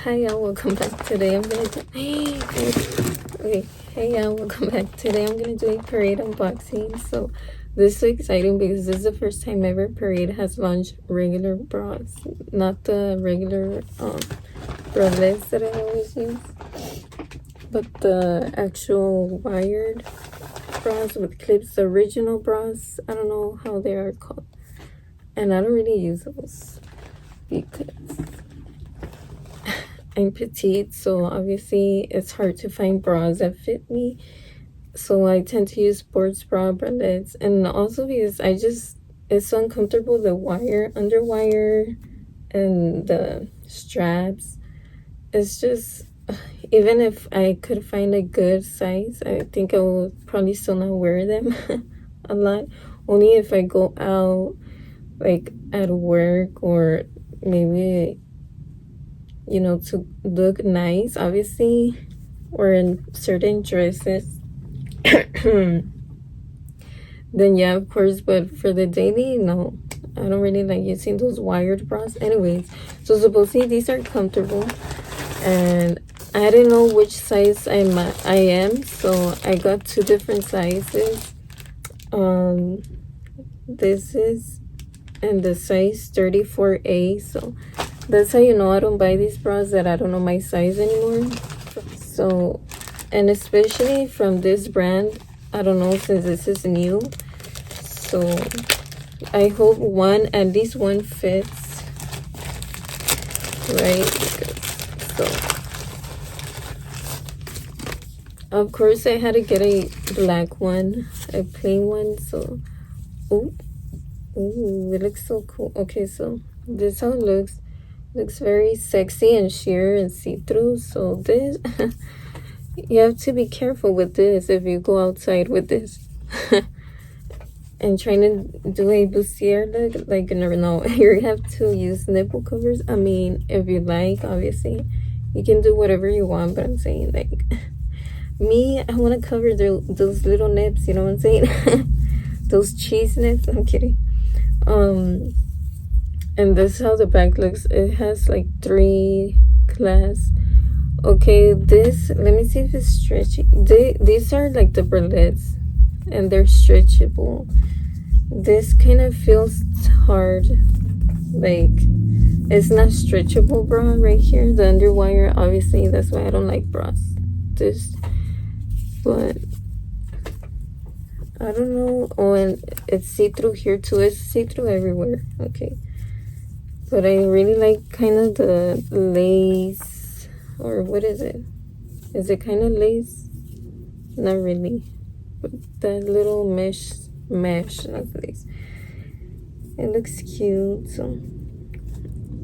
Hi y'all, welcome back. Today I'm gonna do okay. Hey y'all, welcome back. Today I'm gonna do a Parade unboxing. So this is so exciting because this is the first time ever Parade has launched regular bras, not the regular bralettes that I always use, but the actual wired bras with clips, the original bras. I don't know how they are called, and I don't really use those because I'm petite, so obviously it's hard to find bras that fit me. So I tend to use sports bra bralettes, and also because it's so uncomfortable, the underwire and the straps. It's just, even if I could find a good size, I think I will probably still not wear them a lot. Only if I go out, like at work, or maybe, you know, to look nice, obviously, or in certain dresses. Then yeah, of course, but for the daily, no, I don't really like using those wired bras. Anyways, so supposedly these are comfortable, and I didn't know which size I am, so I got two different sizes. This is in the size 34A, so that's how you know I don't buy these bras, that I don't know my size anymore. So, and especially from this brand, I don't know, since this is new, so I hope at least one fits, right? So of course I had to get a black one, a plain one. So ooh, it looks so cool. Okay, so this is how it looks. Looks very sexy and sheer and see-through. So this you have to be careful with this if you go outside with this. And trying to do a bustier look, like, no, you have to use nipple covers. I mean, if you like, obviously you can do whatever you want, but I'm saying, like, me, I want to cover those little nips, you know what I'm saying? Those cheese nips. I'm kidding. And this is how the back looks. It has like 3 clasps. Okay, this, let me see if it's stretchy. These are like the bralettes, and they're stretchable. This kind of feels hard, like it's not stretchable bra right here. The underwire, obviously, that's why I don't like bras. But I don't know. Oh, and it's see-through here too. It's see-through everywhere. Okay, but I really like kind of the lace, or what is it? Is it kind of lace? Not really, but that little mesh, not lace. It looks cute. So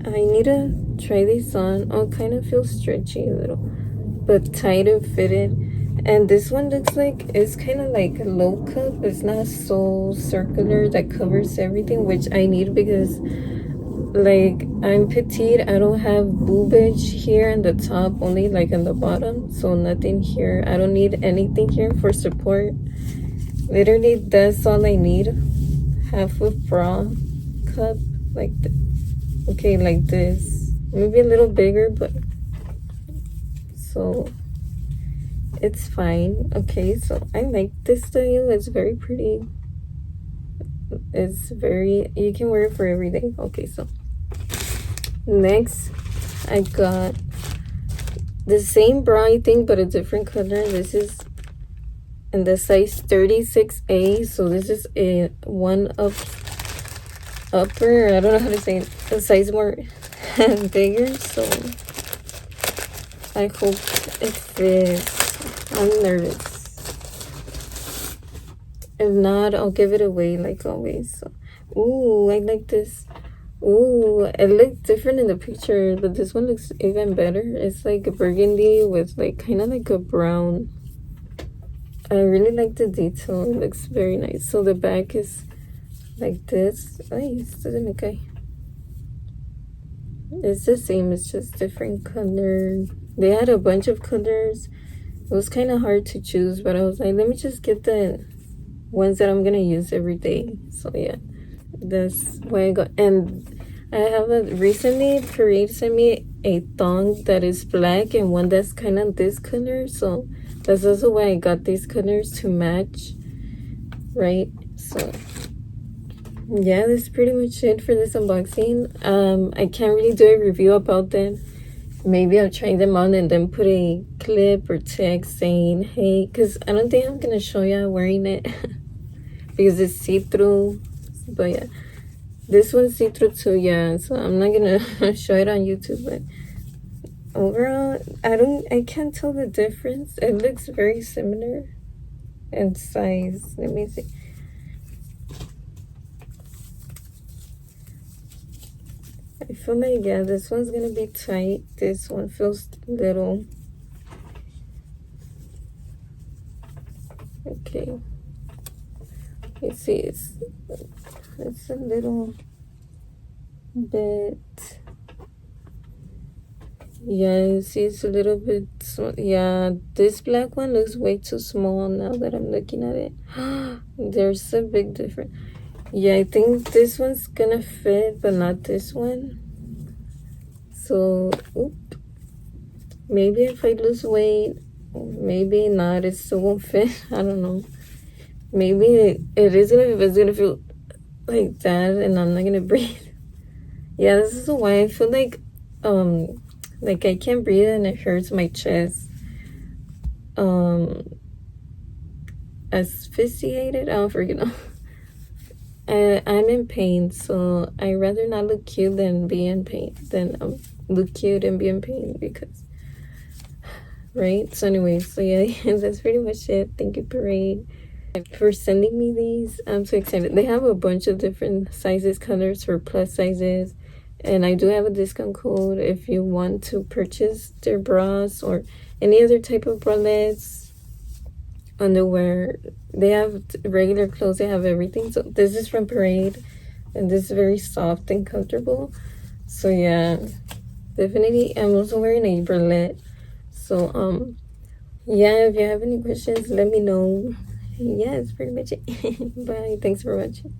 I need to try this on. Oh, kind of feels stretchy a little, but tight and fitted. And this one looks like it's kind of like a low cut. It's not so circular that covers everything, which I need because, like, I'm petite. I don't have boobage here in the top, only like in the bottom, so nothing here. I don't need anything here for support. Literally, that's all I need. Half a bra cup, like okay, like this, maybe a little bigger, but so it's fine. Okay, so I like this style. It's very pretty. It's very, you can wear it for every day. Okay, so next I got the same bra, I think, but a different color. This is in the size 36A, so this is a upper, I don't know how to say it, a size more bigger. So I hope it fits. I'm nervous. If not, I'll give it away like always. So, ooh, I like this. Ooh, it looks different in the picture, but this one looks even better. It's like a burgundy with like kind of like a brown. I really like the detail. It looks very nice. So the back is like this. It's the same, it's just different color. They had a bunch of colors. It was kind of hard to choose, but I was like, let me just get the ones that I'm gonna use every day. So yeah, that's why I got. And I have recently Parade sent me a thong that is black and one that's kind of this color, so that's also why I got these colors to match, right? So yeah, that's pretty much it for this unboxing. I can't really do a review about them. Maybe I'll try them on and then put a clip or text saying, hey, because I don't think I'm gonna show you wearing it because it's see-through. But yeah, this one's see-through too, yeah, so I'm not gonna show it on YouTube. But overall, I can't tell the difference. It looks very similar in size. Let me see. I feel like, yeah, this one's gonna be tight. This one feels little. Okay. You see, it's a little bit. Yeah, you see, it's a little bit small. Yeah, this black one looks way too small now that I'm looking at it. There's a big difference. Yeah, I think this one's gonna fit, but not this one. So, maybe if I lose weight, maybe not. It still won't fit. I don't know. Maybe it is gonna feel like that, and I'm not gonna breathe. Yeah, this is why I feel like I can't breathe and it hurts my chest. Asphyxiated. I don't forget. I'm in pain, so I rather not look cute than be in pain. Look cute and be in pain, because right. So anyway, so yeah, that's pretty much it. Thank you, Parade, for sending me these. I'm so excited. They have a bunch of different sizes, colors for plus sizes, and I do have a discount code if you want to purchase their bras or any other type of bralettes, underwear. They have regular clothes, they have everything. So this is from Parade, and this is very soft and comfortable. So yeah, definitely. I'm also wearing a bralette. So yeah, if you have any questions, let me know. Yeah, it's pretty much it. Bye. Thanks for watching.